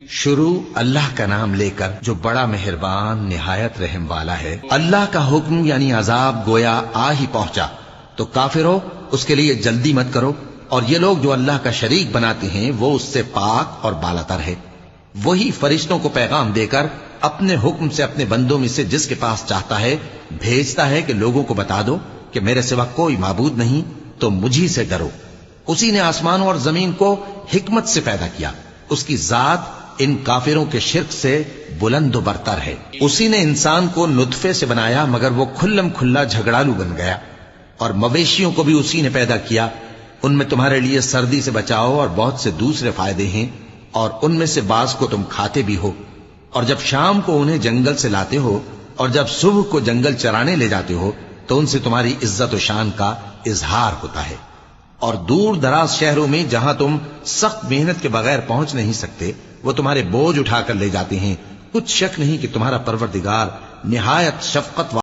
شروع اللہ کا نام لے کر جو بڑا مہربان نہایت رحم والا ہے۔ اللہ کا حکم یعنی عذاب گویا آ ہی پہنچا تو کافروں اس کے لیے جلدی مت کرو، اور یہ لوگ جو اللہ کا شریک بناتے ہیں وہ اس سے پاک اور بالاتر ہے۔ وہی فرشتوں کو پیغام دے کر اپنے حکم سے اپنے بندوں میں سے جس کے پاس چاہتا ہے بھیجتا ہے کہ لوگوں کو بتا دو کہ میرے سوا کوئی معبود نہیں، تو مجھی سے ڈرو۔ اسی نے آسمانوں اور زمین کو حکمت سے پیدا کیا، اس کی ذات ان کافروں کے شرک سے بلند و برتر ہے۔ اسی نے انسان کو نطفے سے بنایا مگر وہ کھلم کھلا جھگڑالو بن گیا، اور مویشیوں کو بھی اسی نے پیدا کیا، ان میں تمہارے لیے سردی سے بچاؤ اور بہت سے دوسرے فائدے ہیں، اور ان میں سے بعض کو تم کھاتے بھی ہو۔ اور جب شام کو انہیں جنگل سے لاتے ہو اور جب صبح کو جنگل چرانے لے جاتے ہو تو ان سے تمہاری عزت و شان کا اظہار ہوتا ہے۔ اور دور دراز شہروں میں جہاں تم سخت محنت کے بغیر پہنچ نہیں سکتے وہ تمہارے بوجھ اٹھا کر لے جاتے ہیں۔ کچھ شک نہیں کہ تمہارا پروردگار نہایت شفقت